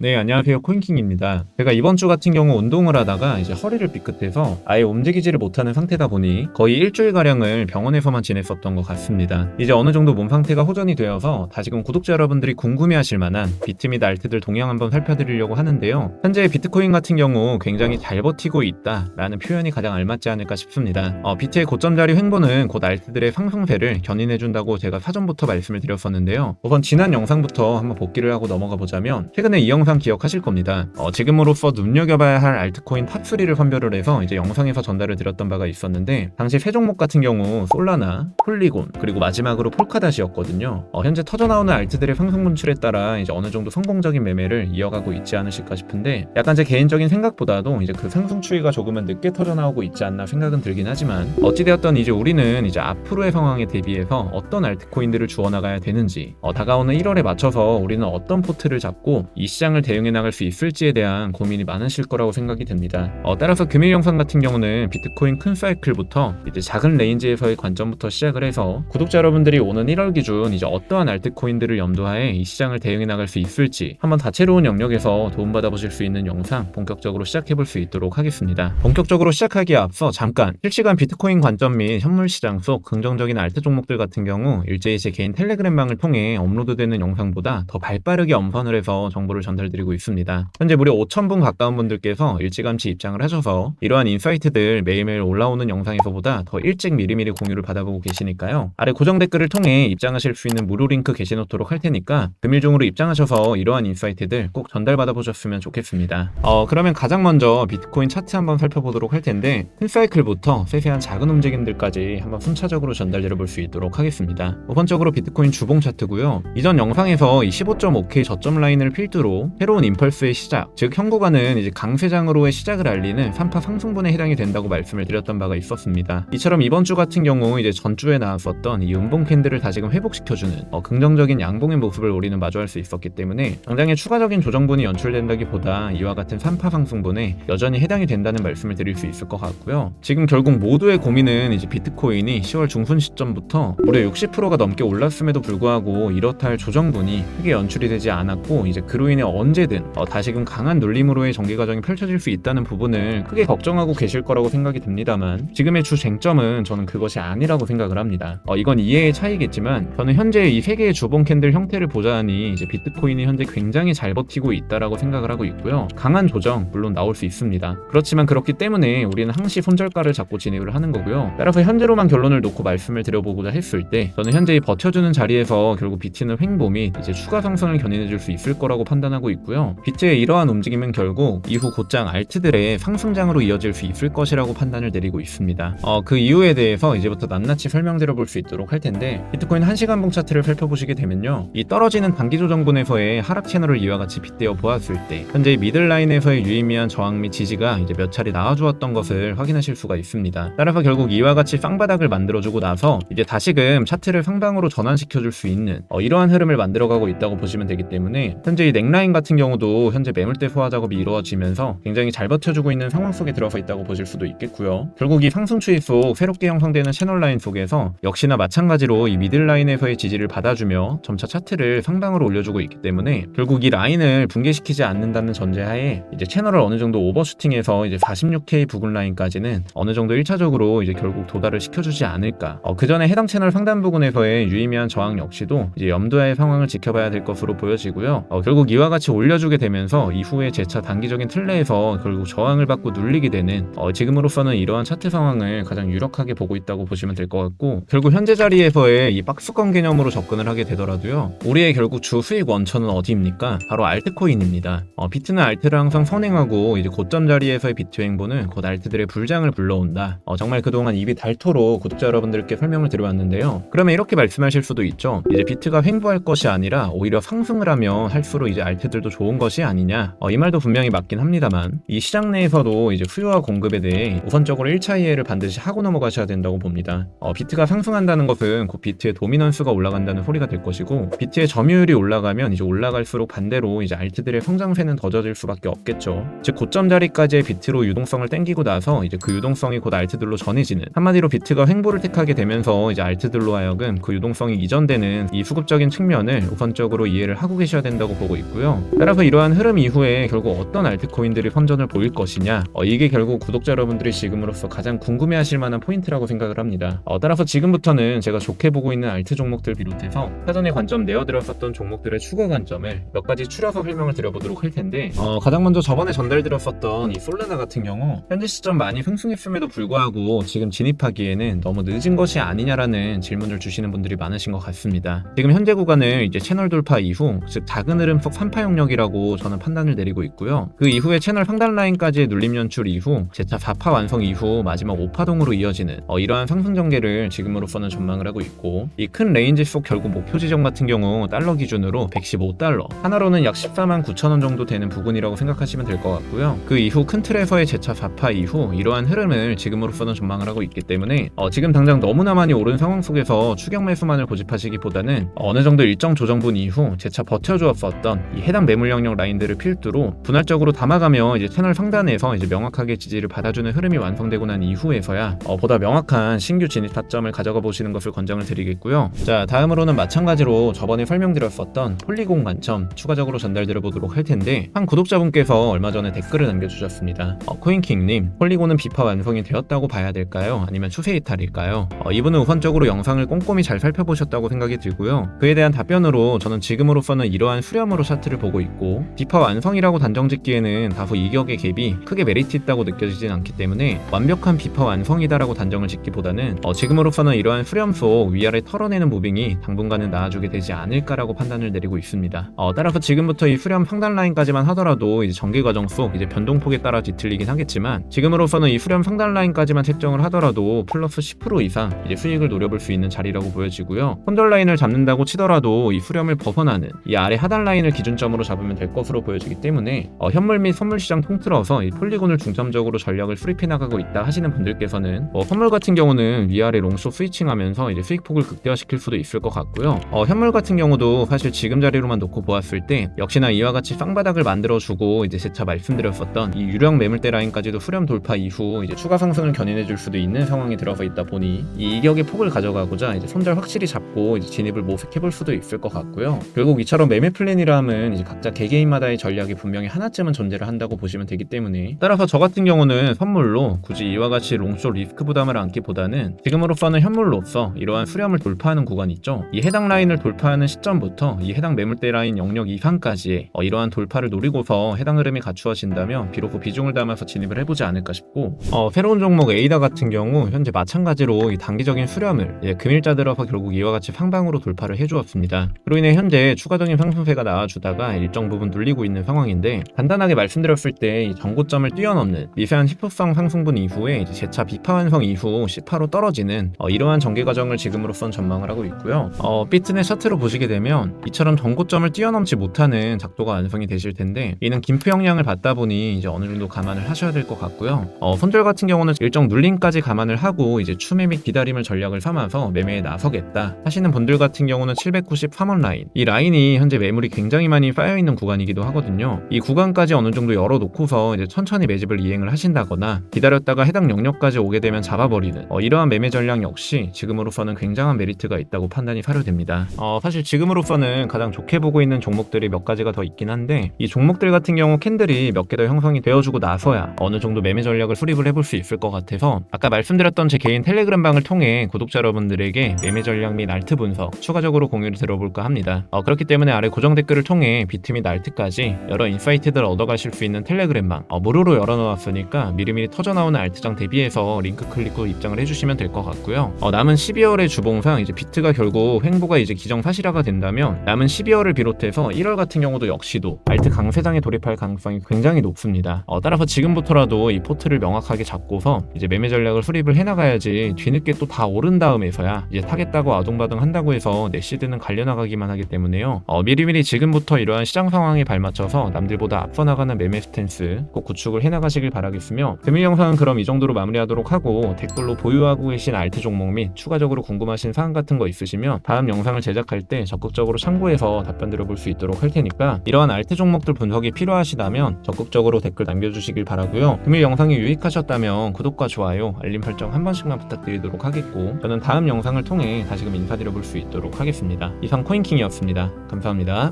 네, 안녕하세요. 코인킹입니다. 제가 이번 주 같은 경우 운동을 하다가 이제 허리를 삐끗해서 아예 움직이지를 못하는 상태다 보니 거의 일주일가량을 병원에서만 지냈었던 것 같습니다. 이제 어느 정도 몸 상태가 호전이 되어서 다시금 구독자 여러분들이 궁금해하실 만한 비트 및 알트들 동향 한번 살펴드리려고 하는데요. 현재 비트코인 같은 경우 굉장히 잘 버티고 있다라는 표현이 가장 알맞지 않을까 싶습니다. 비트의 고점 자리 횡보는 곧 알트들의 상승세를 견인해준다고 제가 사전부터 말씀을 드렸었는데요. 우선 지난 영상부터 한번 복기를 하고 넘어가 보자면 최근에 이 영상 기억하실 겁니다. 지금으로서 눈여겨봐야 할 알트코인 탑3를 선별을 해서 이제 영상에서 전달을 드렸던 바가 있었는데, 당시 세 종목 같은 경우 솔라나, 폴리곤, 그리고 마지막으로 폴카닷이었거든요. 현재 터져나오는 알트들의 상승 분출에 따라 이제 어느 정도 성공적인 매매를 이어가고 있지 않으실까 싶은데, 약간 제 개인적인 생각보다도 이제 그 상승 추이가 조금은 늦게 터져나오고 있지 않나 생각은 들긴 하지만, 어찌되었던 이제 우리는 이제 앞으로의 상황에 대비해서 어떤 알트코인들을 주워나가야 되는지, 다가오는 1월에 맞춰서 우리는 어떤 포트를 잡고 이 시장을 대응해 나갈 수 있을지에 대한 고민이 많으실 거라고 생각이 됩니다. 따라서 금일 영상 같은 경우는 비트코인 큰 사이클부터 이제 작은 레인지에서의 관점부터 시작을 해서 구독자 여러분들이 오는 1월 기준 이제 어떠한 알트코인들을 염두하에 이 시장을 대응해 나갈 수 있을지 한번 다채로운 영역에서 도움받아 보실 수 있는 영상 본격적으로 시작해 볼 수 있도록 하겠습니다. 본격적으로 시작하기에 앞서 잠깐 실시간 비트코인 관점 및 현물 시장 속 긍정적인 알트 종목들 같은 경우 일제히 제 개인 텔레그램방을 통해 업로드되는 영상보다 더 발빠르게 엄선을 해서 정보를 전달드리고 있습니다. 현재 무려 5,000분 가까운 분들께서 일찌감치 입장을 하셔서 이러한 인사이트들 매일매일 올라오는 영상에서보다 더 일찍 미리미리 공유를 받아보고 계시니까요. 아래 고정 댓글을 통해 입장하실 수 있는 무료 링크 게시놓도록 할 테니까 금일 중으로 입장하셔서 이러한 인사이트들 꼭 전달받아 보셨으면 좋겠습니다. 그러면 가장 먼저 비트코인 차트 한번 살펴보도록 할 텐데, 큰 사이클부터 세세한 작은 움직임들까지 한번 순차적으로 전달드려 볼 수 있도록 하겠습니다. 우선적으로 비트코인 주봉 차트고요. 이전 영상에서 이 15.5K 저점 라인을 필두로 새로운 임펄스의 시작, 즉 현구간은 이제 강세장으로의 시작을 알리는 3파 상승분에 해당이 된다고 말씀을 드렸던 바가 있었습니다. 이처럼 이번 주 같은 경우 이제 전주에 나왔었던 이 음봉 캔들을 다시금 회복시켜주는 성정적인 양봉의 모습을 우리는 마주할 수 있었기 때문에 당장의 추가적인 조정분이 연출된다기보다 이와 같은 3파 상승분에 여전히 해당이 된다는 말씀을 드릴 수 있을 것 같고요. 지금 결국 모두의 고민은 이제 비트코인이 10월 중순 시점부터 무려 60%가 넘게 올랐음에도 불구하고 이렇다 할 조정분이 크게 연출이 되지 않았고, 이제 그로 인해 언제든 다시금 강한 눌림으로의 전개 과정이 펼쳐질 수 있다는 부분을 크게 걱정하고 계실 거라고 생각이 듭니다만, 지금의 주 쟁점은 저는 그것이 아니라고 생각을 합니다. 이건 이해의 차이겠지만 저는 현재 이 세 개의 주봉 캔들 형태를 보자니 이제 비트코인이 현재 굉장히 잘 버티고 있다라고 생각을 하고 있고요. 강한 조정 물론 나올 수 있습니다. 그렇지만 그렇기 때문에 우리는 항시 손절가를 잡고 진입을 하는 거고요. 따라서 현재로만 결론을 놓고 말씀을 드려보고자 했을 때, 저는 현재 이 버텨주는 자리에서 결국 비트는 횡보 및 이제 추가 상승을 견인해줄 수 있을 거라고 판단하고 있고요. 비트의 이러한 움직임은 결국 이후 곧장 알트들의 상승장으로 이어질 수 있을 것이라고 판단을 내리고 있습니다. 그 이유에 대해서 이제부터 낱낱이 설명드려 볼 수 있도록 할 텐데, 비트코인 1시간봉 차트를 살펴보시게 되면요, 이 떨어지는 단기 조정분에서의 하락 채널을 이와 같이 빗대어 보았을 때 현재 미들라인에서의 유의미한 저항 및 지지가 이제 몇 차례 나와주었던 것을 확인하실 수가 있습니다. 따라서 결국 이와 같이 쌍바닥을 만들어주고 나서 이제 다시금 차트를 상방으로 전환시켜줄 수 있는 이러한 흐름을 만들어가고 있다고 보시면 되기 때문에, 현재 이 넥라인 같은 경우도 현재 매물대 소화 작업이 이루어지면서 굉장히 잘 버텨주고 있는 상황 속에 들어서 있다고 보실 수도 있겠고요. 결국 이 상승 추이 속 새롭게 형성되는 채널 라인 속에서 역시나 마찬가지로 이 미들 라인에서의 지지를 받아주며 점차 차트를 상방으로 올려주고 있기 때문에, 결국 이 라인을 붕괴시키지 않는다는 전제하에 이제 채널을 어느 정도 오버슈팅해서 이제 46K 부근 라인까지는 어느 정도 1차적으로 이제 결국 도달을 시켜주지 않을까. 그 전에 해당 채널 상단 부근에서의 유의미한 저항 역시도 이제 염두하의 상황을 지켜봐야 될 것으로 보여지고요. 결국 이와 같이 올려주게 되면서 이후에 재차 단기적인 틀내에서 결국 저항을 받고 눌리게 되는 지금으로서는 이러한 차트 상황을 가장 유력하게 보고 있다고 보시면 될 것 같고, 결국 현재 자리에서의 이 박스권 개념으로 접근을 하게 되더라도요, 우리의 결국 주 수익 원천은 어디입니까? 바로 알트코인입니다. 비트는 알트를 항상 선행하고 이제 고점 자리에서의 비트 횡보는 곧 알트들의 불장을 불러온다. 정말 그동안 입이 닳도록 구독자 여러분들께 설명을 드려왔는데요. 그러면 이렇게 말씀하실 수도 있죠. 이제 비트가 횡보할 것이 아니라 오히려 상승을 하면 할수록 이제 알트들도 좋은 것이 아니냐. 이 말도 분명히 맞긴 합니다만, 이 시장 내에서도 이제 수요와 공급에 대해 우선적으로 1차 이해를 반드시 하고 넘어가셔야 된다고 봅니다. 비트가 상승한다는 것은 곧 비트의 도미넌스가 올라간다는 소리가 될 것이고, 비트의 점유율이 올라가면 이제 올라갈수록 반대로 이제 알트들의 성장세는 더뎌질 수밖에 없겠죠. 즉 고점 자리까지의 비트로 유동성을 땡기고 나서 이제 그 유동성이 곧 알트들로 전해지는, 한마디로 비트가 횡보를 택하게 되면서 이제 알트들로 하여금 그 유동성이 이전되는 이 수급적인 측면을 우선적으로 이해를 하고 계셔야 된다고 보고 있고요. 따라서 이러한 흐름 이후에 결국 어떤 알트코인들이 선전을 보일 것이냐, 이게 결국 구독자 여러분들이 지금으로서 가장 궁금해하실 만한 포인트라고 생각을 합니다. 따라서 지금부터는 제가 좋게 보고 있는 알트 종목들 비롯해서 사전에 관점 내어드렸었던 종목들의 추가 관점을 몇 가지 추려서 설명을 드려보도록 할 텐데, 가장 먼저 저번에 전달드렸었던 이 솔라나 같은 경우 현재 시점 많이 흥승했음에도 불구하고 지금 진입하기에는 너무 늦은 것이 아니냐라는 질문을 주시는 분들이 많으신 것 같습니다. 지금 현재 구간을 이제 채널 돌파 이후, 즉 작은 흐름 속 3파 영역이라고 저는 판단을 내리고 있고요. 그 이후에 채널 상단 라인까지의 눌림 연출 이후 재차 4파 완성 이후 마지막 5파동으로 이어지는 이러한 상승 전개를 지금으로서는 전망을 하고 있고, 이 큰 레인지 속 결국 목표 지점 같은 경우 달러 기준으로 115달러, 하나로는 약 14만 9천 원 정도 되는 부근이라고 생각하시면 될 것 같고요. 그 이후 큰 틀에서의 재차 4파 이후 이러한 흐름을 지금으로서는 전망을 하고 있기 때문에 지금 당장 너무나 많이 오른 상황 속에서 추격 매수만을 고집하시기보다는 어느 정도 일정 조정분 이후 재차 버텨주었었던 이 해당 매물 영역 라인들을 필두로 분할적으로 담아가며 이제 채널 상단에서 이제 명확하게 지지를 받아주는 흐름이 완성되고 난 이후에서야 보다 명확한 신규 진입 타점을 가져가 보시는 것을 권장을 드리겠고요. 자, 다음으로는 마찬가지로 저번에 설명드렸었던 폴리곤 관점 추가적으로 전달드려 보도록 할 텐데, 한 구독자분께서 얼마 전에 댓글을 남겨주셨습니다. 코인킹님, 폴리곤은 비파 완성이 되었다고 봐야 될까요? 아니면 추세 이탈일까요? 이분은 우선적으로 영상을 꼼꼼히 잘 살펴보셨다고 생각이 들고요. 그에 대한 답변으로 저는 지금으로서는 이러한 수렴으로 차트를 보고 있고, 비파 완성이라고 단정짓기에는 다소 이격의 갭이 크게 메리트 있다고 느껴지진 않기 때문에 완벽한 비파 완성이다라고 단정을 짓기보다는 지금으로서는 이러한 수렴 속 위아래 털어내는 무빙이 당분간은 나아주게 되지 않을까라고 판단을 내리고 있습니다. 따라서 지금부터 이 수렴 상단 라인까지만 하더라도 이제 전개 과정 속 이제 변동폭에 따라 뒤틀리긴 하겠지만, 지금으로서는 이 수렴 상단 라인까지만 책정을 하더라도 플러스 10% 이상 이제 수익을 노려볼 수 있는 자리라고 보여지고요. 손절 라인을 잡는다고 치더라도 이 수렴을 벗어나는 이 아래 하단 라인을 기준점으로 잡으면 될 것으로 보여지기 때문에 현물 및 선물 시장 통틀어서 이 폴리곤을 중점적으로 전략을 수립해 나가고 있다 하시는 분들께서는 선물 같은 경우는 위아래 롱숏 스위칭하면서 이제 수익폭을 극대화시킬 수도 있을 것 같고요. 현물 같은 경우도 사실 지금 자리로만 놓고 보았을 때 역시나 이와 같이 쌍바닥을 만들어주고 이제 재차 말씀드렸었던 이 유령 매물대 라인까지도 수렴 돌파 이후 이제 추가 상승을 견인해줄 수도 있는 상황이 들어서 있다 보니 이 이격의 폭을 가져가고자 이제 손절 확실히 잡고 이제 진입을 모색해볼 수도 있을 것 같고요. 결국 이처럼 매매 플랜이라면 이제 각자 개개인마다의 전략이 분명히 하나쯤은 존재를 한다고 보시면 되기 때문에, 따라서 저 같은 경우는 선물로 굳이 이와 같이 롱숏 리스크 부담을 안기보다는 지금으로서는 현물로서 이러한 수렴을 돌파하는 구간 있죠. 이 해당 라인을 돌파하는 시점부터 이 해당 매물대 라인 영역 이상까지의 이러한 돌파를 노리고서 해당 흐름이 갖추어진다면 비로소 비중을 담아서 진입을 해보지 않을까 싶고, 새로운 종목 에이다 같은 경우 현재 마찬가지로 이 단기적인 수렴을 금일자 들어서 결국 이와 같이 상방으로 돌파를 해주었습니다. 그로 인해 현재 추가적인 상승세가 나와주다가 일정 부분 눌리고 있는 상황인데, 간단하게 말씀드렸을 때 이 전고점을 뛰어넘는 미세한 희폭성 상승분 이후에 이제 재차 비파 완성 이후 10파로 떨어지는 이러한 전개 과정을 지금으로선 전망을 하고 있고요. 비트넷 차트로 보시게 되면 이처럼 전고점을 뛰어넘지 못하는 작도가 완성이 되실 텐데, 이는 김프 영향을 받다 보니 이제 어느 정도 감안을 하셔야 될 것 같고요. 손절 같은 경우는 일정 눌림까지 감안을 하고 이제 추매 및 기다림을 전략을 삼아서 매매에 나서겠다 하시는 분들 같은 경우는 793원 라인, 이 라인이 현재 매물이 굉장히 많이 쌓여있는 구간이기도 하거든요. 이 구간까지 어느 정도 열어놓고서 이제 천천히 매집을 이행을 하신다거나 기다렸다가 해당 영역까지 오게 되면 잡아버리는 이러한 매매 전략 역시 지금으로서는 굉장한 메리트가 있다고 판단이 사료됩니다. 사실 지금으로서는 가장 좋게 보고 있는 종목들이 몇 가지가 더 있긴 한데, 이 종목들 같은 경우 캔들이 몇 개 더 형성이 되어주고 나서야 어느 정도 매매 전략을 수립을 해볼 수 있을 것 같아서 아까 말씀드렸던 제 개인 텔레그램 방을 통해 구독자 여러분들에게 매매 전략 및 알트 분석 추가적으로 공유를 들어볼까 합니다. 그렇기 때문에 아래 고정 댓글을 통해 비트 및 알트까지 여러 인사이트들을 얻어가실 수 있는 텔레그램 방 무료로 열어놓았으니까 미리미리 터져나오는 알트장 대비해서 링크 클릭 후 입장을 해주시면 될 것 같고요. 남은 12월의 주봉상 이제 비트가 결국 횡보가 이제 기정사실화가 된다면 남은 12월을 비롯해서 1월 같은 경우도 역시도 알트 강세장에 돌입할 가능성이 굉장히 높습니다. 따라서 지금부터라도 이 포트를 명확하게 잡고서 이제 매매 전략을 수립을 해나가야지 뒤늦게 또 다 오른 다음에서야 이제 타겠다고 아동바동 한다고 해서 내 시드는 갈려나가기만 하기 때문에요. 미리미리 지금부터 이러한 시장 상황에 발맞춰서 남들보다 앞서 나가는 매매 스탠스 꼭 구축을 해나가시길 바라겠으며, 금일 영상은 그럼 이 정도로 마무리하도록 하고, 댓글로 보유하고 계신 알트 종목 및 추가적으로 궁금하신 사항 같은 거 있으시면 다음 영상을 제작할 때 적극적으로 참고해서 답변 드려볼 수 있도록 할 테니까, 이러한 알트 종목들 분석이 필요하시다면 적극적으로 댓글 남겨주시길 바라고요. 금일 영상이 유익하셨다면 구독과 좋아요, 알림 설정 한 번씩만 부탁드리도록 하겠고, 저는 다음 영상을 통해 다시금 인사드려볼 수 있도록 하겠습니다. 이상 코인킹이었습니다. 감사합니다.